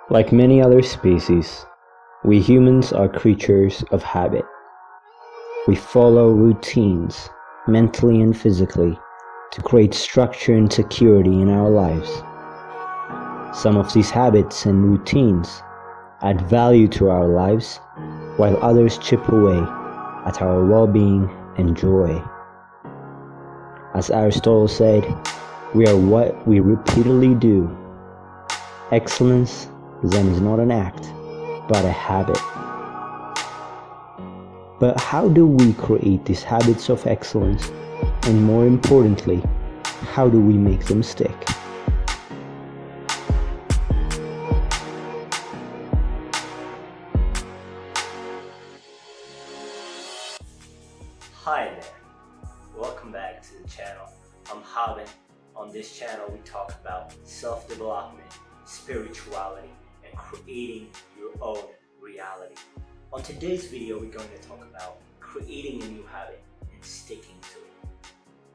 Like many other species, we humans are creatures of habit. We follow routines, mentally and physically, to create structure and security in our lives. Some of these habits and routines add value to our lives, while others chip away at our well-being and joy. As Aristotle said, we are what we repeatedly do. Excellence then is not an act, but a habit. But how do we create these habits of excellence? And more importantly, how do we make them stick? Hi there, welcome back to the channel. I'm Javen. On this channel we talk about self-development, spirituality, and creating your own reality. On today's video we're going to talk about creating a new habit and sticking to it.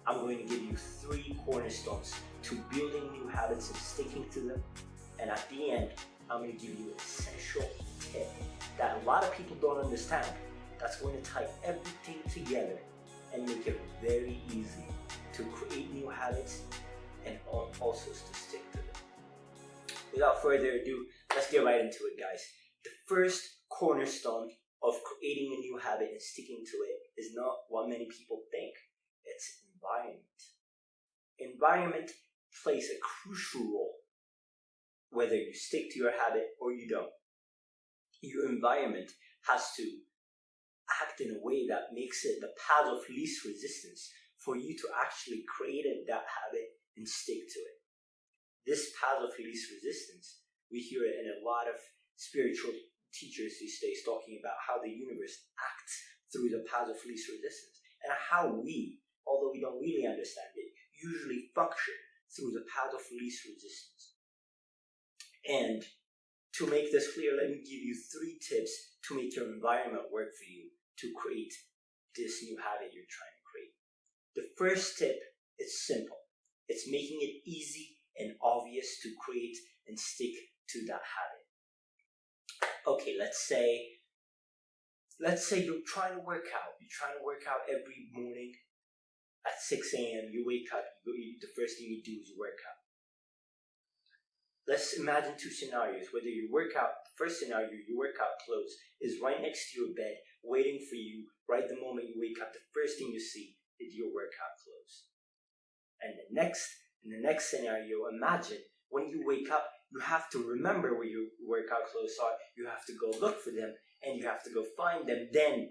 I'm going to give you 3 cornerstones to building new habits and sticking to them, and at the end I'm going to give you an essential tip that a lot of people don't understand that's going to tie everything together and make it very easy to create new habits and also to stick to them. Without further ado, let's get right into it, guys. The first cornerstone of creating a new habit and sticking to it is not what many people think. It's environment. Environment plays a crucial role whether you stick to your habit or you don't. Your environment has to act in a way that makes it the path of least resistance for you to actually create that habit and stick to it. This path of least resistance, we hear it in a lot of spiritual teachers these days talking about how the universe acts through the path of least resistance and how we, although we don't really understand it, usually function through the path of least resistance. And to make this clear, let me give you 3 tips to make your environment work for you to create this new habit you're trying to create. The first tip is simple. It's making it easy and obvious to create and stick to that habit. Okay, let's say you're trying to work out. You're trying to work out every morning at 6 a.m. You wake up, the first thing you do is you work out. Let's imagine 2 scenarios. Whether you work out, the first scenario, your workout clothes is right next to your bed, waiting for you right the moment you wake up. The first thing you see is your workout clothes. And in the next scenario, imagine when you wake up, you have to remember where your workout clothes are. You have to go look for them, and you have to go find them. Then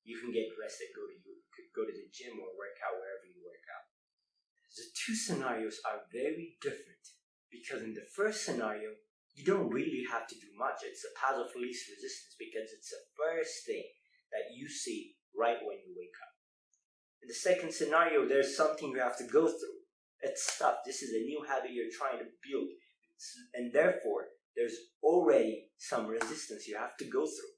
you can get dressed and go to the gym or work out wherever you work out. The 2 scenarios are very different. Because in the first scenario, you don't really have to do much. It's a path of least resistance because it's the first thing that you see right when you wake up. In the second scenario, there's something you have to go through. It's tough. This is a new habit you're trying to build. And therefore, there's already some resistance you have to go through.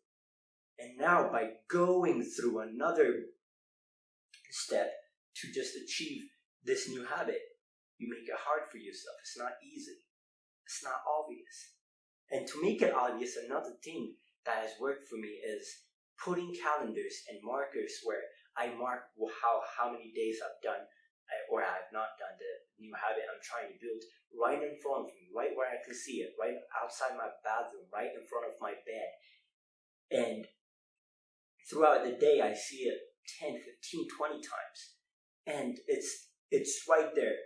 And now by going through another step to just achieve this new habit, you make it hard for yourself. It's not easy. It's not obvious. And to make it obvious, another thing that has worked for me is putting calendars and markers where I mark how many days I've done or I have not done the new habit I'm trying to build right in front of me, right where I can see it, right outside my bathroom, right in front of my bed. And throughout the day, I see it 10, 15, 20 times. And it's right there.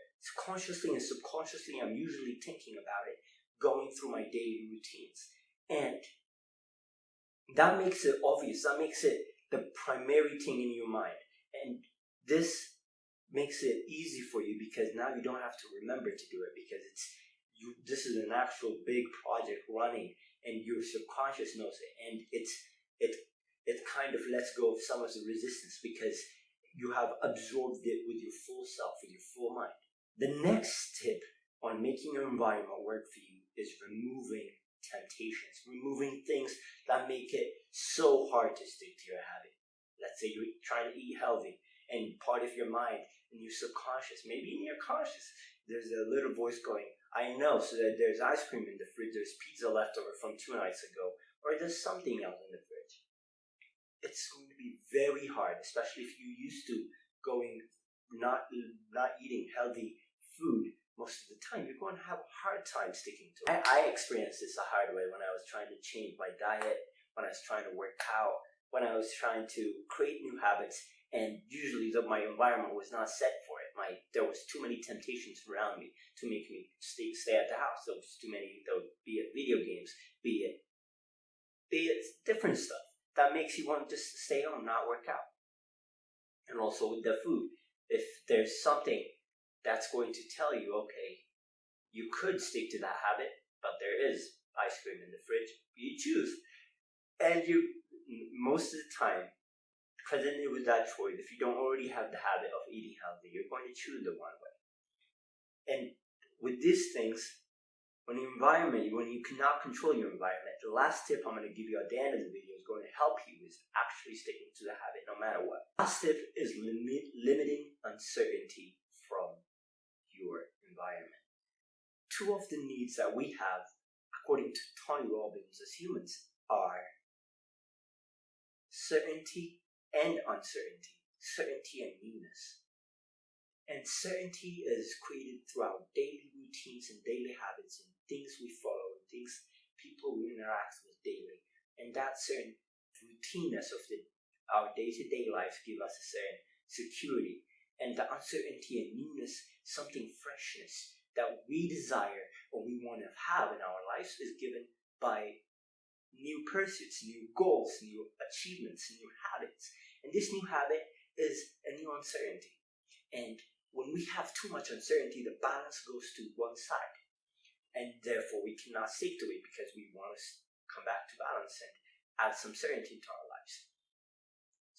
Consciously and subconsciously, I'm usually thinking about it, going through my daily routines. And that makes it obvious. That makes it the primary thing in your mind. And this makes it easy for you because now you don't have to remember to do it because this is an actual big project running and your subconscious knows it. And it kind of lets go of some of the resistance because you have absorbed it with your full self, with your full mind. The next tip on making your environment work for you is removing temptations, removing things that make it so hard to stick to your habit. Let's say you're trying to eat healthy and part of your mind and your subconscious, maybe in your conscious, there's a little voice going, I know so that there's ice cream in the fridge, there's pizza left over from 2 nights ago, or there's something else in the fridge. It's going to be very hard, especially if you used to going not eating healthy food most of the time. You're going to have a hard time sticking to it. I experienced this the hard way when I was trying to change my diet, when I was trying to work out, when I was trying to create new habits, and usually my environment was not set for it. There was too many temptations around me to make me stay at the house. There was too many, be it video games, be it different stuff that makes you want to just stay home, not work out. And also with the food, if there's something that's going to tell you, okay, you could stick to that habit, but there is ice cream in the fridge, you choose. And most of the time, presented with that choice, if you don't already have the habit of eating healthy, you're going to choose the one way. And with these things, when you cannot control your environment, the last tip I'm going to give you at the end of the video is going to help you is actually sticking to the habit no matter what. Last tip is limiting uncertainty from your environment. Two of the needs that we have, according to Tony Robbins as humans, are certainty and uncertainty, certainty and newness. And certainty is created through our daily routines and daily habits and things we follow and people we interact with daily. And that certain routineness of our day-to-day lives give us a certain security. And the uncertainty and newness, something freshness that we desire or we want to have in our lives is given by new pursuits, new goals, new achievements, new habits. And this new habit is a new uncertainty. And when we have too much uncertainty, the balance goes to one side. And therefore, we cannot stick to it because we want to come back to balance and add some certainty to our lives.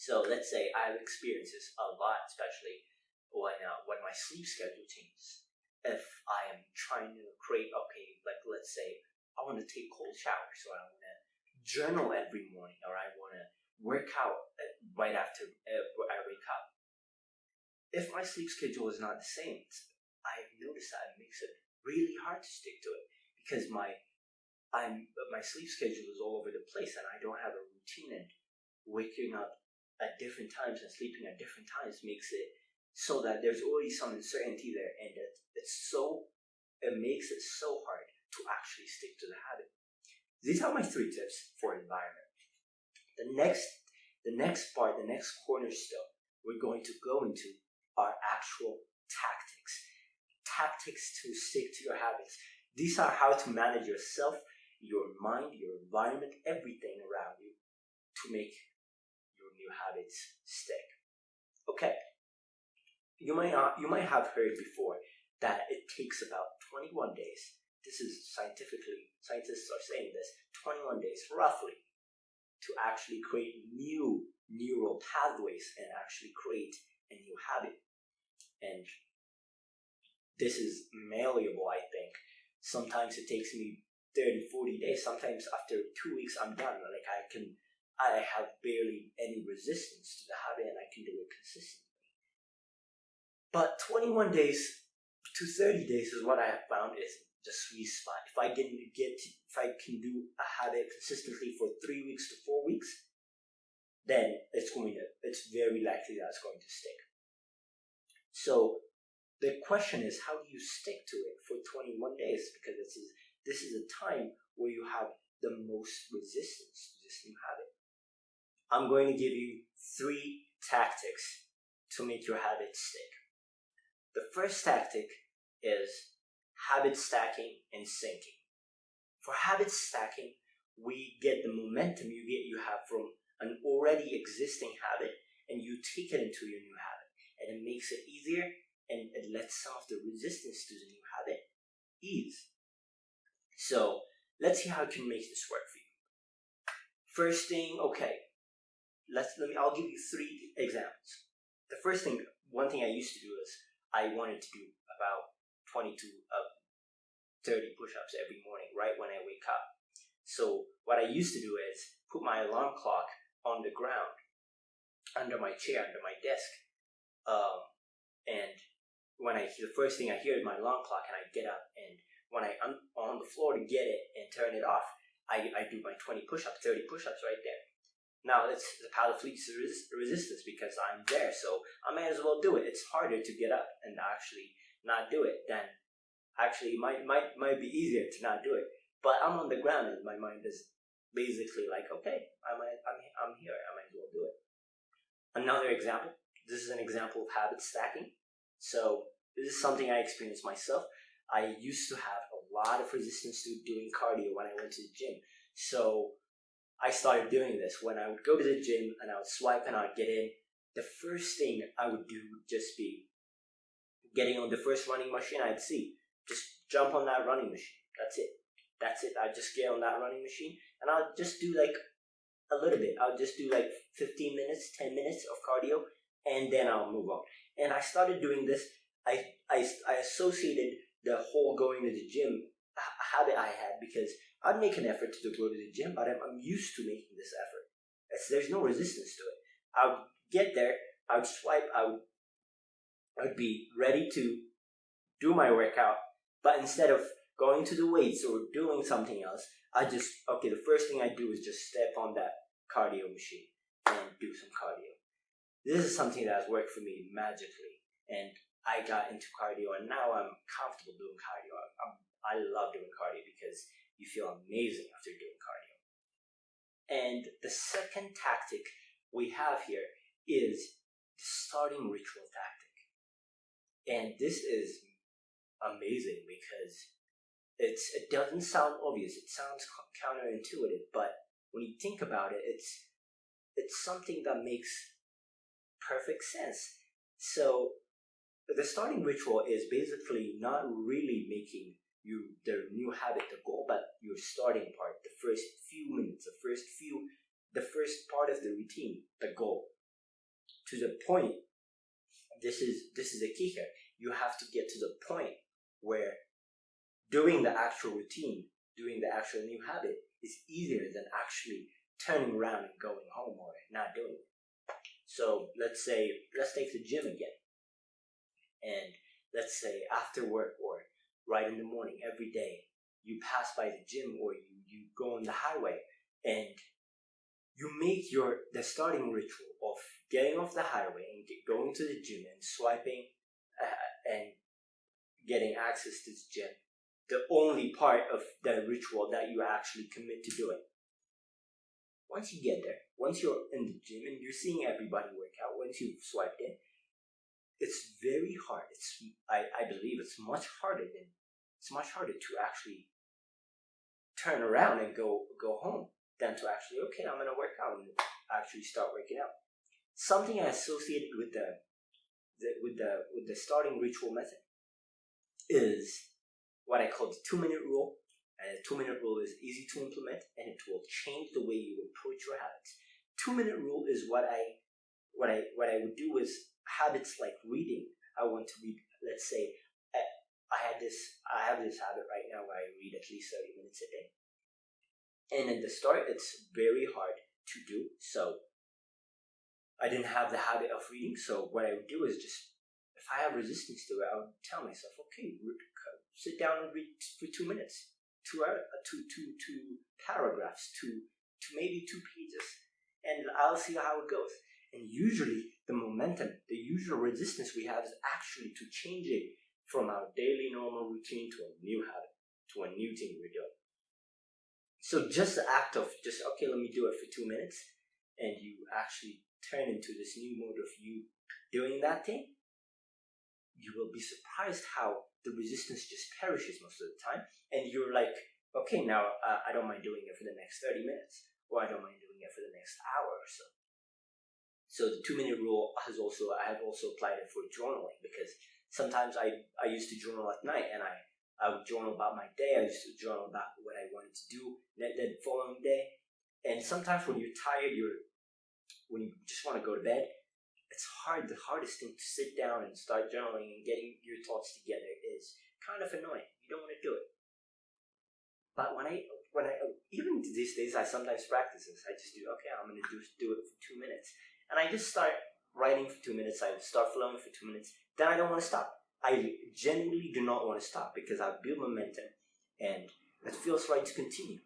So let's say I've experienced this a lot, especially when my sleep schedule changes. If I am trying to create, let's say I want to take cold showers, or I want to journal every morning, or I want to work out right after I wake up. If my sleep schedule is not the same, I've noticed that it makes it really hard to stick to it because my sleep schedule is all over the place and I don't have a routine, and waking up at different times and sleeping at different times makes it so that there's always some uncertainty there, and it makes it so hard to actually stick to the habit. These are my 3 tips for environment. The next cornerstone we're going to go into are actual tactics to stick to your habits. These are how to manage yourself, your mind, your environment, everything around you to make your new habits stick. Okay, you might have heard before that it takes about 21 days. This is scientists are saying this, 21 days roughly, to actually create new neural pathways and actually create a new habit. And this is malleable, I think. Sometimes it takes me 30, 40 days. Sometimes after 2 weeks, I'm done. I have barely any resistance to the habit and I can do it consistently. But 21 days to 30 days is what I have found is the sweet spot. If I can do a habit consistently for 3 weeks to 4 weeks, then it's very likely that it's going to stick. So the question is, how do you stick to it for 21 days? Because this is a time where you have the most resistance to this new habit. I'm going to give you 3 tactics to make your habit stick. The first tactic is habit stacking and syncing. For habit stacking, we get the momentum you have from an already existing habit, and you take it into your new habit. And it makes it easier, and it lets some of the resistance to the new habit ease. So let's see how I can make this work for you. First thing, I'll give you 3 examples. The first thing, one thing I used to do is I wanted to do about 20 to 30 push-ups every morning right when I wake up. So what I used to do is put my alarm clock on the ground, under my chair, under my desk. And when the first thing I hear is my alarm clock, and I get up and when I'm on the floor to get it and turn it off, I do my 20 push-ups, 30 push-ups right there. Now it's the paddle fleets resistance because I'm there, so I may as well do it. It's harder to get up and actually not do it than actually might be easier to not do it. But I'm on the ground and my mind is basically like, okay, I'm here. I might as well do it. Another example. This is an example of habit stacking. So this is something I experienced myself. I used to have a lot of resistance to doing cardio when I went to the gym. So I started doing this. When I would go to the gym and I would swipe and I would get in, the first thing I would do would just be getting on the first running machine I'd see. Just jump on that running machine. That's it. I'd just get on that running machine and I'll just do like a little bit. I'll just do like 15 minutes, 10 minutes of cardio and then I'll move on. And I started doing this. I associated the whole going to the gym habit I had because I'd make an effort to go to the gym, but I'm used to making this effort. There's no resistance to it. I would get there, I would swipe, I'd be ready to do my workout, but instead of going to the weights or doing something else, the first thing I do is just step on that cardio machine and do some cardio. This is something that has worked for me magically, and I got into cardio, and now I'm comfortable doing cardio. I love doing cardio because you feel amazing after doing cardio. And the second tactic we have here is the starting ritual tactic. And this is amazing because it doesn't sound obvious. It sounds counterintuitive, but when you think about it, it's something that makes perfect sense. So the starting ritual is basically not really making the new habit the goal, but your starting part, the first few minutes, the first part of the routine, the goal. To the point, this is the key here. You have to get to the point where doing the actual routine, doing the actual new habit is easier than actually turning around and going home or not doing it. So let's take the gym again. And let's say after work or right in the morning every day, you pass by the gym or you go on the highway and you make the starting ritual of getting off the highway and going to the gym and swiping and getting access to the gym the only part of the ritual that you actually commit to doing. Once you get there, once you're in the gym and you're seeing everybody work out, once you've swiped in, it's very hard. I believe it's much harder to actually turn around and go home than to actually, okay, I'm gonna work out and actually start working out. Something I associated with the starting ritual method is what I call the 2-minute rule. And the 2-minute rule is easy to implement and it will change the way you approach your habits. 2-minute rule is what I would do is habits like reading. I want to read, let's say, I have this habit right now where I read at least 30 minutes a day. And at the start, it's very hard to do. So I didn't have the habit of reading. So what I would do is just, if I have resistance to it, I would tell myself, okay, sit down and read for 2 minutes, two paragraphs, to maybe 2 pages, and I'll see how it goes. And usually the momentum, the usual resistance we have is actually to changing from our daily normal routine to a new habit, to a new thing we're doing. So just the act of okay, let me do it for 2 minutes, and you actually turn into this new mode of you doing that thing, you will be surprised how the resistance just perishes most of the time, and you're like, okay, now I don't mind doing it for the next 30 minutes, or I don't mind doing it for the next hour or so. So the 2-minute rule I have also applied it for journaling, because sometimes I used to journal at night, and I would journal about my day. I used to journal about what I wanted to do the following day. And sometimes when you're tired, when you just want to go to bed, it's hard. The hardest thing to sit down and start journaling and getting your thoughts together is kind of annoying. You don't want to do it. But when I even these days, I sometimes practice this. I just do, okay, I'm going to do it for 2 minutes. And I just start writing for 2 minutes. I start flowing for 2 minutes. Then I don't want to stop. I genuinely do not want to stop because I build momentum. and it feels right to continue.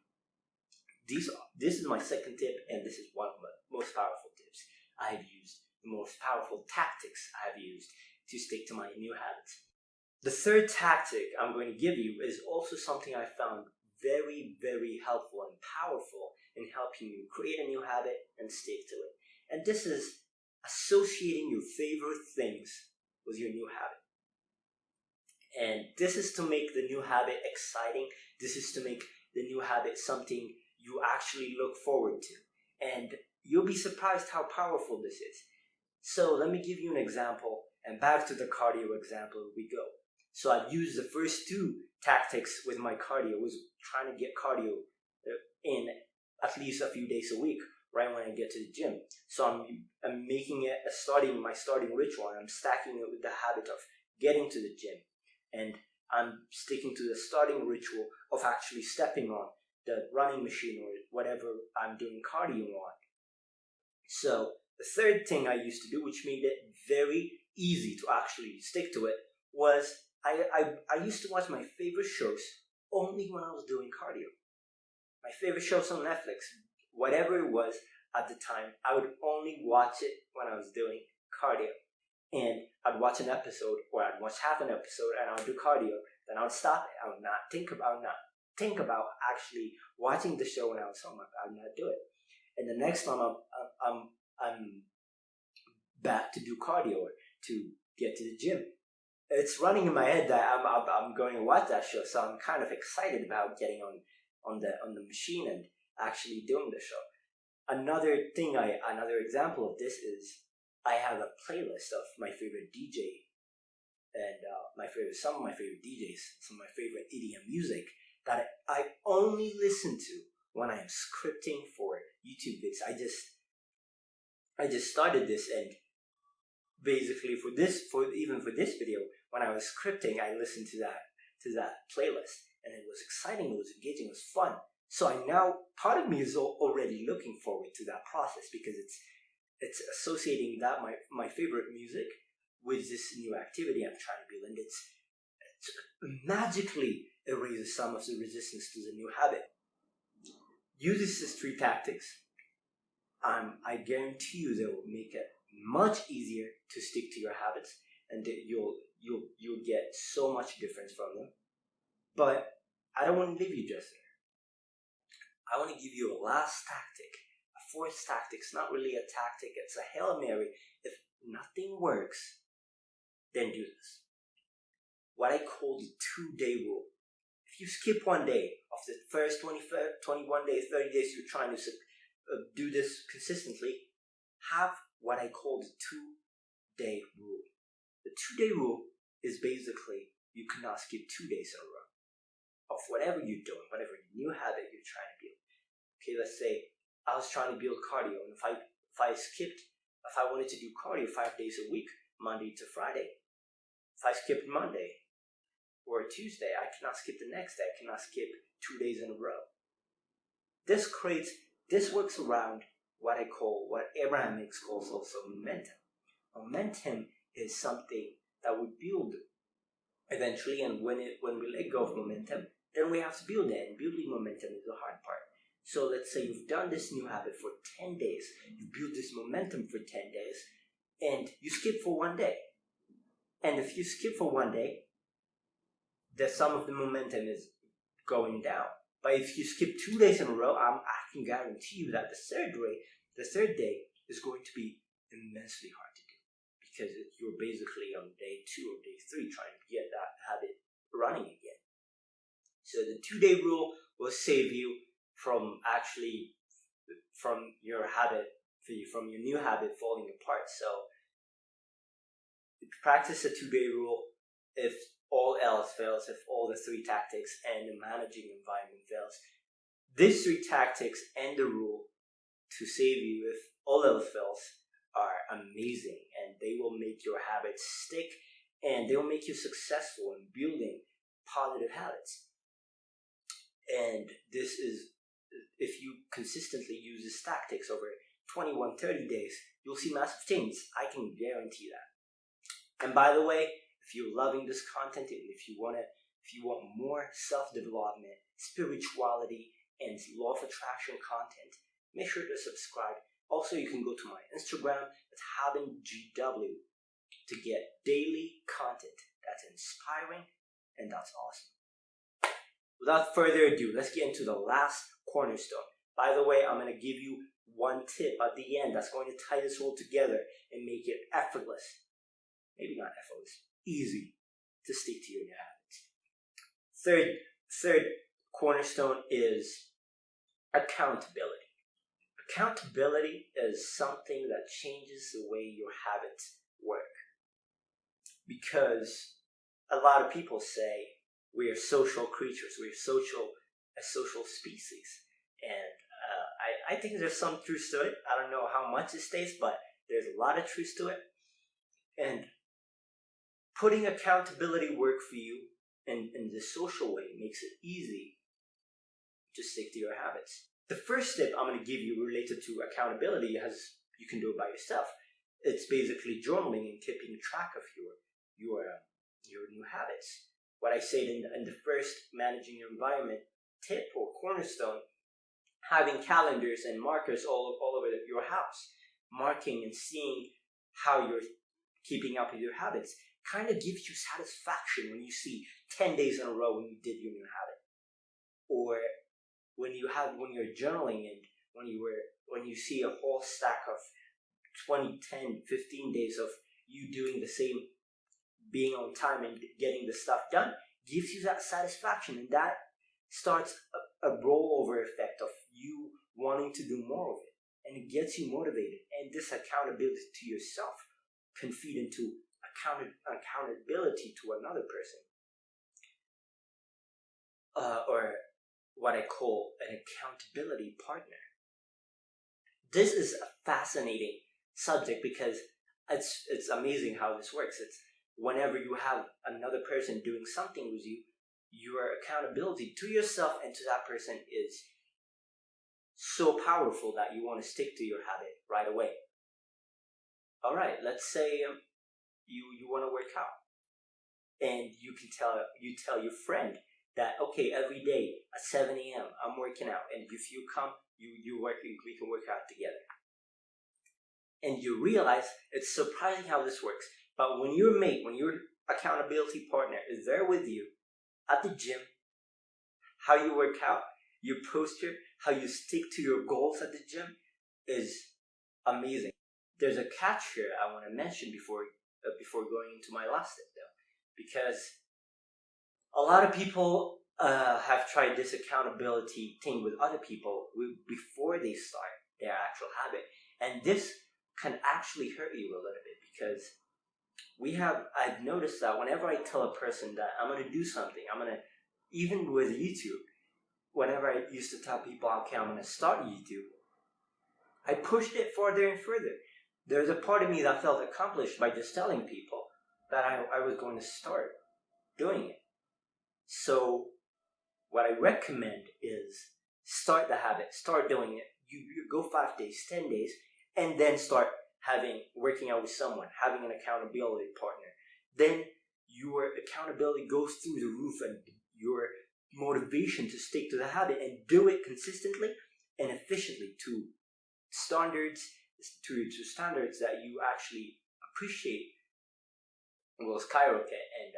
This is my second tip, and this is one of my most powerful tips I have used, the most powerful tactics I have used to stick to my new habits. The third tactic I'm going to give you is also something I found very, very helpful and powerful in helping you create a new habit and stick to it. And this is associating your favorite things with your new habit. And this is to make the new habit exciting. This is to make the new habit something you actually look forward to. And you'll be surprised how powerful this is. So let me give you an example, and back to the cardio example we go. So I've used the first two tactics with my cardio, was trying to get cardio in at least a few days a week, right when I get to the gym. So I'm making it my starting ritual, and I'm stacking it with the habit of getting to the gym. And I'm sticking to the starting ritual of actually stepping on the running machine or whatever I'm doing cardio on. So the third thing I used to do, which made it very easy to actually stick to it, was I used to watch my favorite shows only when I was doing cardio. My favorite shows on Netflix, whatever it was at the time, I would only watch it when I was doing cardio. And I'd watch an episode, or I'd watch half an episode, and I would do cardio. Then I would stop it. I would not think about actually watching the show when I was home. I would not do it. And the next time I'm back to do cardio or to get to the gym, it's running in my head that I'm going to watch that show. So I'm kind of excited about getting on the machine and actually doing the show. Another example of this is I have a playlist of my favorite DJ and some of my favorite DJs, some of my favorite EDM music that I only listen to when I'm scripting for YouTube vids. I just started this, and basically for this video, when I was scripting, I listened to that playlist, and it was exciting, it was engaging, it was fun. So part of me is already looking forward to that process, because it's associating that my favorite music with this new activity I'm trying to build, and it's magically erases some of the resistance to the new habit. Use these three tactics. I guarantee you they will make it much easier to stick to your habits, and that you'll get so much difference from them. But I don't want to leave you just there. I want to give you a last tactic. Fourth tactic is not really a tactic, it's a Hail Mary. If nothing works, then do this. What I call the 2-day rule. If you skip one day of the first 21 days, 30 days you're trying to do this consistently, have what I call the 2-day rule. The 2-day rule is basically you cannot skip 2 days in a row of whatever you're doing, whatever new habit you're trying to build. Okay, let's say I was trying to build cardio, and if I wanted to do cardio 5 days a week, Monday to Friday, if I skipped Monday or Tuesday, I cannot skip the next day. I cannot skip 2 days in a row. This works around what Abraham Hicks calls also momentum. Momentum is something that we build eventually, and when we let go of momentum, then we have to build it, and building momentum is the hard part. So let's say you've done this new habit for 10 days, you've built this momentum for 10 days, and you skip for 1 day. And if you skip for 1 day, some of the momentum is going down. But if you skip 2 days in a row, I can guarantee you that the third day is going to be immensely hard to do, because you're basically on day 2 or day 3 trying to get that habit running again. So the 2-day rule will save you from your new habit falling apart. So practice the 2-day rule. If all else fails, if all the 3 tactics and the managing environment fails, these 3 tactics and the rule to save you if all else fails are amazing, and they will make your habits stick, and they will make you successful in building positive habits. And this is, if you consistently use these tactics over 21-30 days, you'll see massive change. I can guarantee that. And by the way, if you're loving this content, and if you want to if you want more self-development, spirituality, and law of attraction content, make sure to subscribe. Also, you can go to my Instagram, it's HabinGW, to get daily content that's inspiring and that's awesome. Without further ado, let's get into the last cornerstone. By the way, I'm going to give you one tip at the end that's going to tie this all together and make it effortless. Maybe not effortless, easy to stick to your new habits. Third cornerstone is accountability. Accountability is something that changes the way your habits work. Because a lot of people say we are social creatures, we're a social species. And I think there's some truth to it. I don't know how much it stays, but there's a lot of truth to it. And putting accountability work for you in the social way makes it easy to stick to your habits. The first tip I'm going to give you related to accountability is you can do it by yourself. It's basically journaling and keeping track of your new habits. What I said in the first managing your environment tip or cornerstone, having calendars and markers all over your house, marking and seeing how you're keeping up with your habits kind of gives you satisfaction when you see 10 days in a row when you did your new habit. Or when you're journaling and when you see a whole stack of 20, 10, 15 days of you doing the same, being on time and getting the stuff done, gives you that satisfaction, and that starts a rollover effect of you wanting to do more of it, and it gets you motivated. And this accountability to yourself can feed into accountability to another person, or what I call an accountability partner. This is a fascinating subject because it's amazing how this works. It's whenever you have another person doing something with you, your accountability to yourself and to that person is so powerful that you want to stick to your habit right away. All right, let's say you want to work out, and you tell your friend that, okay, every day at 7 a.m. I'm working out, and if you come, we can work out together. And you realize it's surprising how this works. But when your accountability partner is there with you at the gym, how you work out, your posture, how you stick to your goals at the gym is amazing. There's a catch here I want to mention before going into my last tip, though, because a lot of people have tried this accountability thing with other people before they start their actual habit, and this can actually hurt you a little bit because I've noticed that whenever I tell a person that I'm going to do something, even with YouTube, whenever I used to tell people, okay, I'm going to start YouTube, I pushed it further and further. There's a part of me that felt accomplished by just telling people that I was going to start doing it. So what I recommend is start the habit, start doing it. You go 5 days, 10 days, and then start working out with someone, having an accountability partner. Then your accountability goes through the roof, and your motivation to stick to the habit and do it consistently and efficiently to standards that you actually appreciate will skyrocket, and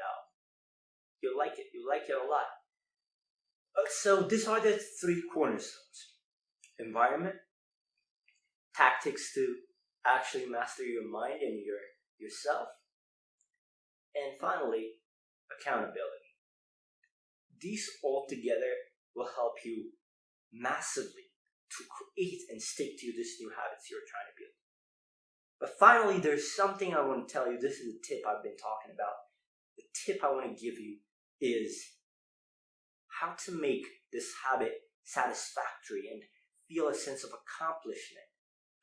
you'll like it. You'll like it a lot. So these are the 3 cornerstones: environment, tactics to actually master your mind and yourself, and finally, accountability. These all together will help you massively to create and stick to this new habits you're trying to build. But finally, there's something I want to tell you. This is the tip I've been talking about. The tip I want to give you is how to make this habit satisfactory and feel a sense of accomplishment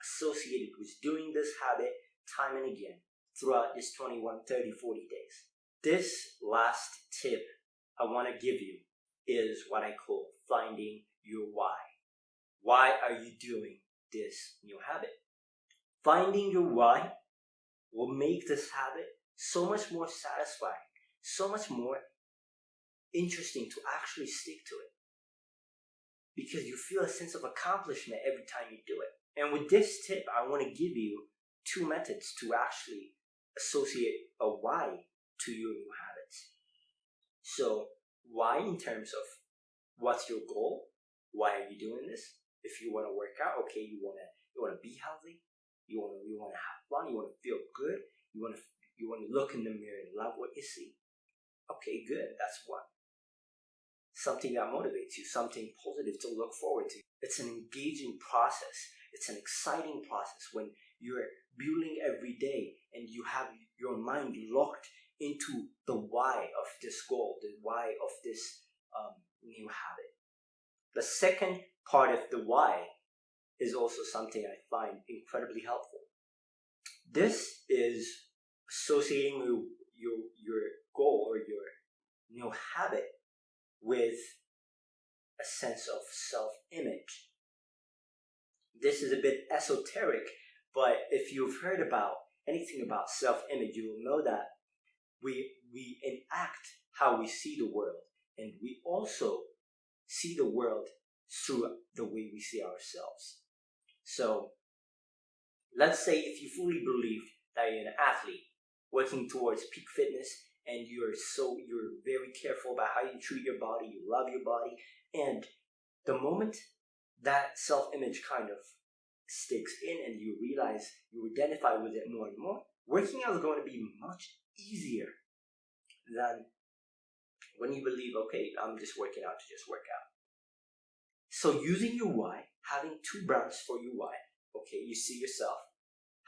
associated with doing this habit time and again throughout this 21, 30, 40 days. This last tip I want to give you is what I call finding your why. Why are you doing this new habit? Finding your why will make this habit so much more satisfying, so much more interesting to actually stick to it, because you feel a sense of accomplishment every time you do it. And with this tip, I want to give you 2 methods to actually associate a why to your new habits. So, why in terms of what's your goal? Why are you doing this? If you want to work out, okay, you want to be healthy, you want to have fun, you want to feel good, you want to look in the mirror and love what you see. Okay, good. That's one. Something that motivates you, something positive to look forward to. It's an engaging process. It's an exciting process when you're building every day and you have your mind locked into the why of this goal, the why of this new habit. The second part of the why is also something I find incredibly helpful. This is associating your goal or your new habit with a sense of self-image. This is a bit esoteric, but if you've heard about anything about self-image, you will know that we enact how we see the world, and we also see the world through the way we see ourselves. So, let's say if you fully believe that you're an athlete working towards peak fitness, and you're very careful about how you treat your body, you love your body, and the moment that self-image kind of sticks in and you realize you identify with it more and more, working out is going to be much easier than when you believe, okay, I'm just working out to just work out. So using your why, having 2 branches for your why, okay, you see yourself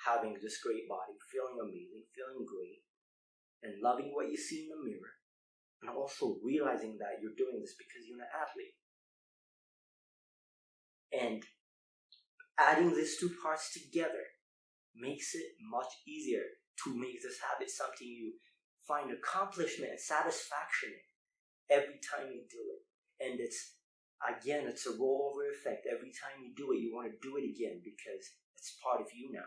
having this great body, feeling amazing, feeling great, and loving what you see in the mirror, and also realizing that you're doing this because you're an athlete. And adding these 2 parts together makes it much easier to make this habit something you find accomplishment and satisfaction in every time you do it. And it's a rollover effect. Every time you do it, you want to do it again because it's part of you now.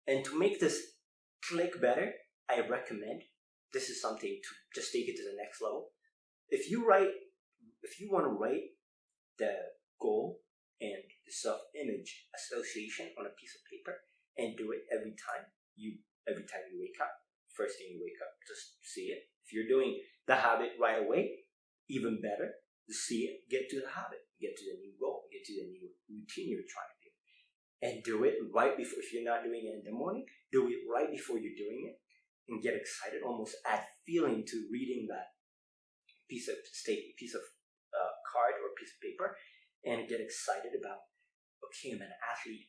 And to make this click better, I recommend, this is something to just take it to the next level. If you want to write the goal and the self-image association on a piece of paper and do it every time you wake up, first thing you wake up, just see it. If you're doing the habit right away, even better, see it, get to the habit, get to the new goal, get to the new routine you're trying to do. And do it right before, if you're not doing it in the morning, do it right before you're doing it and get excited, almost add feeling to reading that piece of card or piece of paper, and get excited about, okay, I'm an athlete,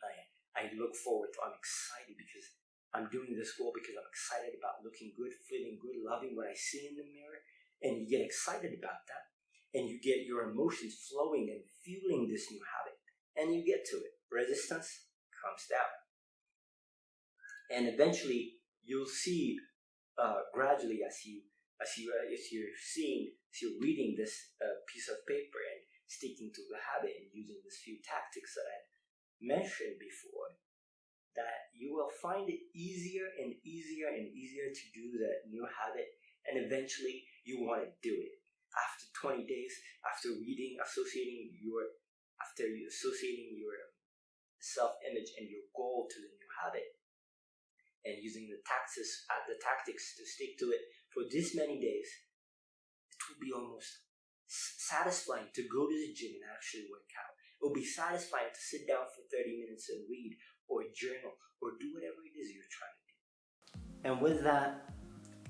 I look forward to, I'm excited because I'm doing this goal because I'm excited about looking good, feeling good, loving what I see in the mirror, and you get excited about that, and you get your emotions flowing and fueling this new habit, and you get to it. Resistance comes down, and eventually you'll see gradually as you're reading this piece of paper and sticking to the habit and using these few tactics that I mentioned before, that you will find it easier and easier and easier to do that new habit, and eventually you want to do it. After 20 days, after associating your self-image and your goal to the new habit, and using the tactics to stick to it for this many days, it will be almost satisfying to go to the gym and actually work out. It will be satisfying to sit down for 30 minutes and read or journal or do whatever it is you're trying to do. And with that,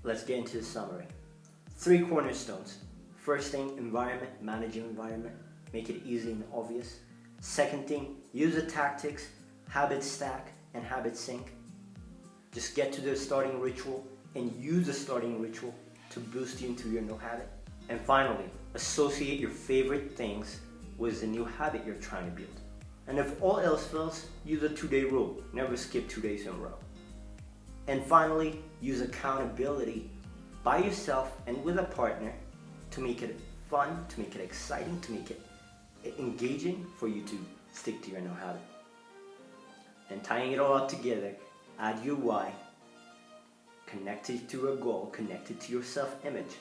let's get into the summary. 3 cornerstones. First thing, environment, manage your environment, make it easy and obvious. Second thing, use the tactics, habit stack and habit sync. Just get to the starting ritual and use the starting ritual to boost you into your new habit. And finally, associate your favorite things with the new habit you're trying to build. And if all else fails, use a 2-day rule. Never skip 2 days in a row. And finally, use accountability by yourself and with a partner to make it fun, to make it exciting, to make it engaging for you to stick to your new habit. And tying it all up together, add your why, connected to a goal, connected to your self-image,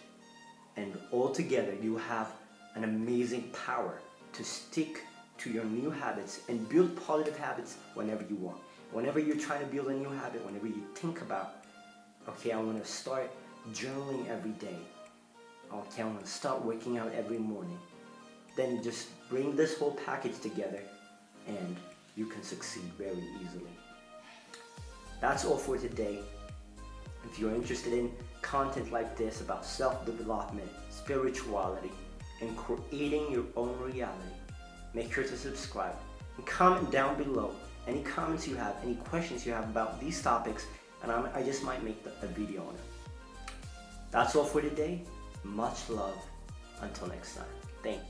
And altogether, you have an amazing power to stick to your new habits and build positive habits whenever you want. Whenever you're trying to build a new habit, whenever you think about, okay, I want to start journaling every day. Okay, I want to start working out every morning. Then just bring this whole package together and you can succeed very easily. That's all for today. If you're interested in content like this about self-development, spirituality, and creating your own reality, make sure to subscribe and comment down below any comments you have, any questions you have about these topics, and I just might make a video on it. That's all for today. Much love. Until next time. Thank you.